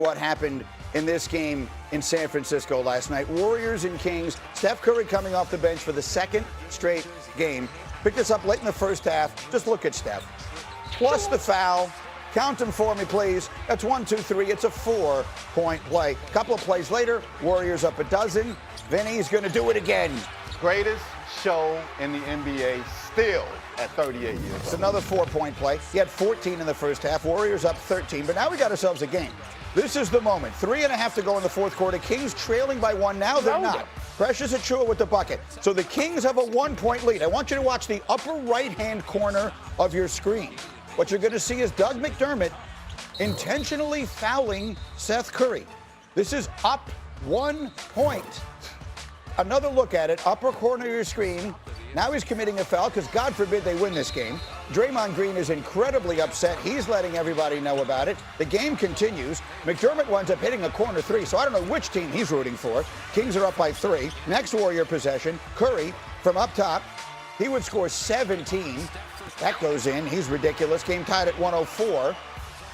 What happened in this game in San Francisco last night. Warriors and Kings. Steph Curry coming off the bench for the second straight game. Picked this up late in the first half. Just look at Steph. Plus the foul. Count them for me, please. That's 1, 2, 3. It's a 4-point play. A couple of plays later, Warriors up a dozen. Vinny's going to do it again. Greatest show in the NBA still at 38 years old. It's another 4-point play. He had 14 in the first half. Warriors up 13. But now we got ourselves a game. This is the moment. 3.5 to go in the fourth quarter. Kings trailing by 1. Now they're not. Precious Achiuwa with the bucket. So the Kings have a 1-point lead. I want you to watch the upper right-hand corner of your screen. What you're going to see is Doug McDermott intentionally fouling Seth Curry. This is up 1 point. Another look at it, upper corner of your screen. Now he's committing a foul because God forbid they win this game. Draymond Green is incredibly upset. He's letting everybody know about it. The game continues. McDermott winds up hitting a corner 3, so I don't know which team he's rooting for. Kings are up by 3. Next Warrior possession, Curry from up top. He would score 17. That goes in. He's ridiculous. Game tied at 104.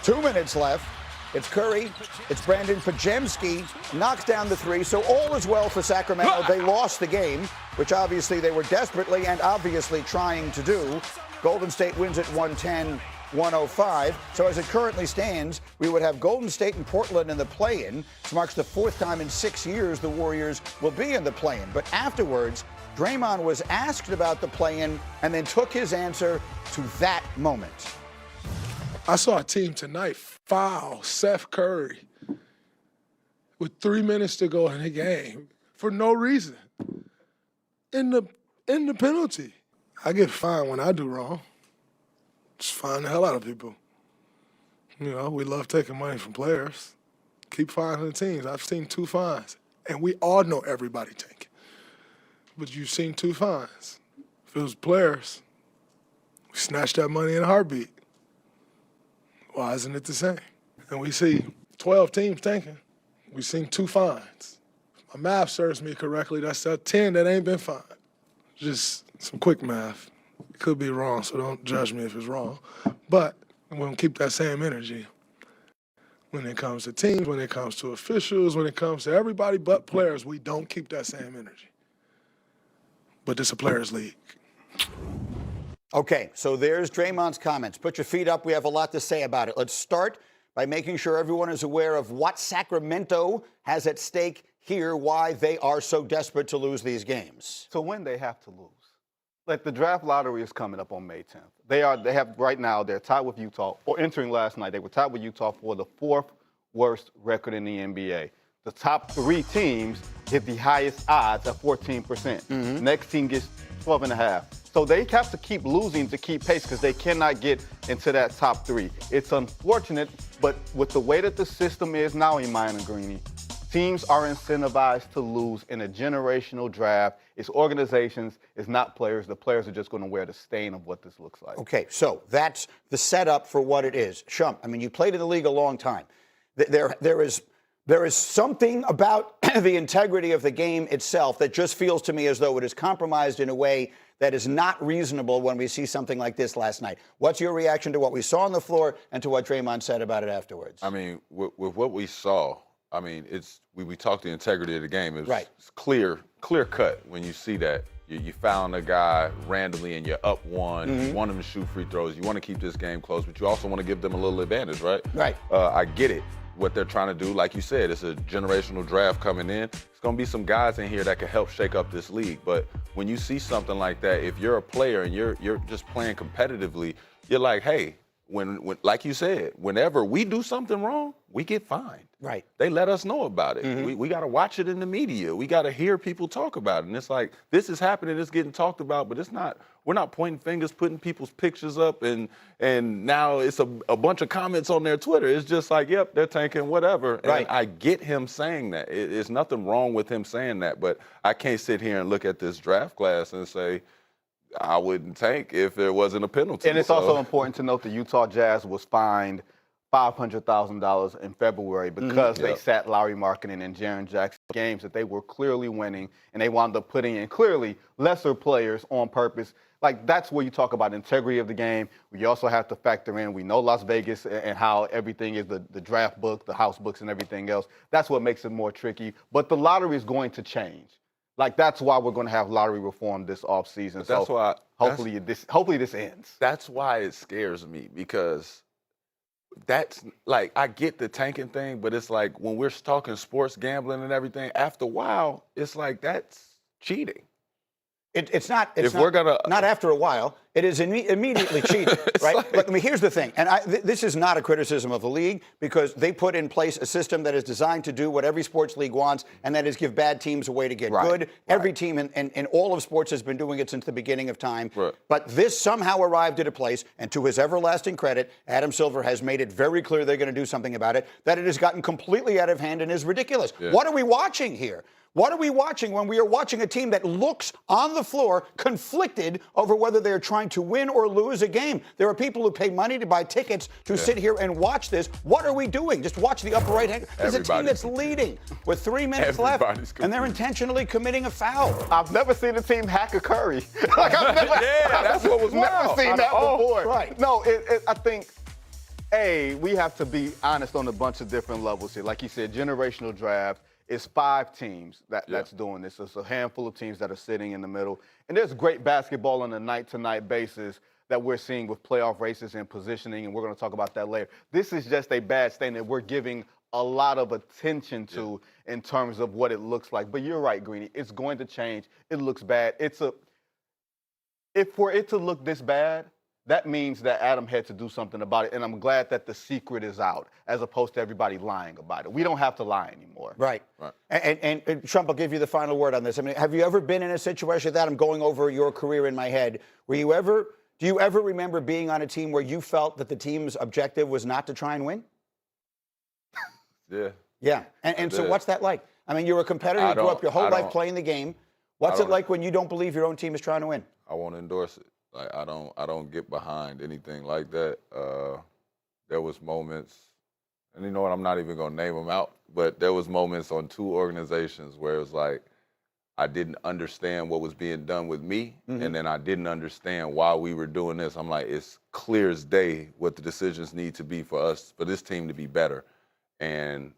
2 minutes left. It's Curry. It's Brandon Pajemski. Knocks down the 3. So all is well for Sacramento. They lost the game, which obviously they were desperately and obviously trying to do. Golden State wins at 110-105. So as it currently stands, we would have Golden State and Portland in the play-in. This marks the 4th time in 6 years the Warriors will be in the play-in. But afterwards, Draymond was asked about the play-in and then took his answer to that moment. I saw a team tonight foul Seth Curry with 3 minutes to go in the game for no reason. In the penalty. I get fined when I do wrong. Just fine the hell out of people. You know, we love taking money from players. Keep fining the teams. I've seen 2 fines. And we all know everybody tanking. But you've seen 2 fines. If it was players, we snatch that money in a heartbeat. Why isn't it the same? And we see 12 teams tanking. We've seen 2 fines. My math serves me correctly. That's 10 that ain't been fined. Just some quick math. It could be wrong, so don't judge me if it's wrong. But we're going to keep that same energy when it comes to teams, when it comes to officials, when it comes to everybody but players. We don't keep that same energy. But it's a players' league. Okay, so there's Draymond's comments. Put your feet up. We have a lot to say about it. Let's start by making sure everyone is aware of what Sacramento has at stake here, why they are so desperate to lose these games. So when they have to lose. Like the draft lottery is coming up on May 10th. They have right now, they're tied with Utah, or entering last night, they were tied with Utah for the 4th worst record in the NBA. The top 3 teams get the highest odds at 14%. Next team gets 12.5. So they have to keep losing to keep pace because they cannot get into that top 3. It's unfortunate, but with the way that the system is now, Iman and Greeny, teams are incentivized to lose in a generational draft. It's organizations, it's not players. The players are just going to wear the stain of what this looks like. Okay, so that's the setup for what it is. Shump, I mean, you played in the league a long time. There is something about the integrity of the game itself that just feels to me as though it is compromised in a way that is not reasonable when we see something like this last night. What's your reaction to what we saw on the floor and to what Draymond said about it afterwards? I mean, with what we saw, I mean, we talked the integrity of the game. It's clear cut when you see that. You found a guy randomly and you're up 1. You want him to shoot free throws. You want to keep this game close, but you also want to give them a little advantage, right? Right. I get it. What they're trying to do, like you said, it's a generational draft coming in. It's going to be some guys in here that can help shake up this league. But when you see something like that, if you're a player and you're just playing competitively, you're like, hey, when like you said, whenever we do something wrong, we get fined. Right. They let us know about it. We got to watch it in the media. We got to hear people talk about it. And it's like, this is happening, it's getting talked about, but we're not pointing fingers, putting people's pictures up, and now it's a bunch of comments on their Twitter. It's just like, yep, they're tanking, whatever. Right. And I get him saying that. There's nothing wrong with him saying that, but I can't sit here and look at this draft class and say, I wouldn't tank if there wasn't a penalty. And it's also important to note the Utah Jazz was fined $500,000 in February because they sat Larry Markkinen and Jaren Jackson games that they were clearly winning, and they wound up putting in clearly lesser players on purpose. Like, that's where you talk about integrity of the game. You also have to factor in, we know Las Vegas and how everything is, the draft book, the house books, and everything else. That's what makes it more tricky. But the lottery is going to change. Like, that's why we're going to have lottery reform this offseason. That's why. Hopefully this ends. That's why it scares me, because that's like, I get the tanking thing, but it's like when we're talking sports gambling and everything, after a while, it's like that's cheating. It's not. If we're gonna, not after a while, it is immediately cheating, right? Like, Look, I mean, here's the thing, and this is not a criticism of the league, because they put in place a system that is designed to do what every sports league wants, and that is give bad teams a way to get good. Every team in all of sports has been doing it since the beginning of time. Right. But this somehow arrived at a place, and to his everlasting credit, Adam Silver has made it very clear they're going to do something about it, that it has gotten completely out of hand and is ridiculous. Yeah. What are we watching here? What are we watching when we are watching a team that looks on the floor conflicted over whether they're trying to win or lose a game? There are people who pay money to buy tickets to sit here and watch this. What are we doing? Just watch the upper right hand. There's a team that's leading with 3 minutes left, and they're intentionally committing a foul. I've never seen a team hack a Curry. Like, I've never, that's what was never wild. seen that before. Right. No, I think, we have to be honest on a bunch of different levels here. Like you said, generational draft. It's 5 teams that's doing this. It's a handful of teams that are sitting in the middle. And there's great basketball on a night-to-night basis that we're seeing with playoff races and positioning, and we're going to talk about that later. This is just a bad stain that we're giving a lot of attention to in terms of what it looks like. But you're right, Greeny. It's going to change. It looks bad. If for it to look this bad, that means that Adam had to do something about it, and I'm glad that the secret is out, as opposed to everybody lying about it. We don't have to lie anymore. Right. And Trump, I'll give you the final word on this. I mean, have you ever been in a situation that I'm going over your career in my head? Do you ever remember being on a team where you felt that the team's objective was not to try and win? Yeah. Yeah. And so what's that like? I mean, you're a competitor. You grew up your whole life playing the game. What's it like when you don't believe your own team is trying to win? I won't endorse it. Like, I don't get behind anything like that. There was moments, and you know what, I'm not even gonna name them out, but there was moments on 2 organizations where it was like, I didn't understand what was being done with me, and then I didn't understand why we were doing this. I'm like, it's clear as day what the decisions need to be for this team to be better. And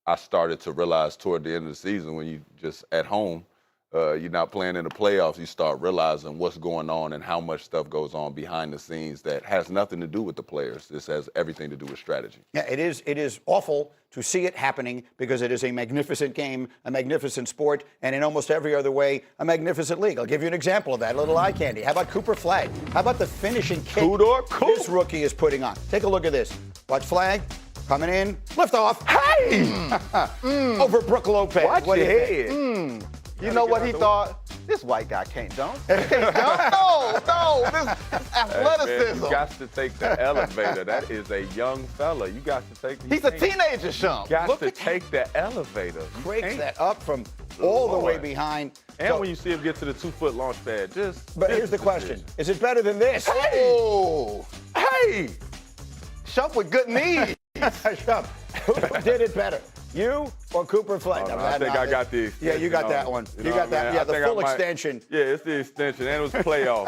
I started to realize toward the end of the season, when you just at home, you're not playing in the playoffs, you start realizing what's going on and how much stuff goes on behind the scenes that has nothing to do with the players. This has everything to do with strategy. Yeah, it is awful to see it happening, because it is a magnificent game, a magnificent sport, and in almost every other way, a magnificent league. I'll give you an example of that, a little eye candy. How about Cooper Flagg? How about the finishing kick this rookie is putting on? Take a look at this. Watch Flagg. Coming in, lift off. Hey! Over Brook Lopez. Watch what your do you think? head. You know what he thought? This white guy can't dunk. Can't dunk. No, this athleticism. Man, you got to take the elevator. That is a young fella. You got to take. He's a teenager, Shump. You got to take the elevator. Breaks that up from all the way behind. And when you see him get to the 2-foot launch pad, But here's the question: is it better than this? Oh, hey, Shump with good knees. Shump, who did it better? You or Cooper Flagg? Oh, no, I think I got the extension. Yeah, you got that one. You got that. Yeah, the full extension. Yeah, it's the extension, and it was playoff.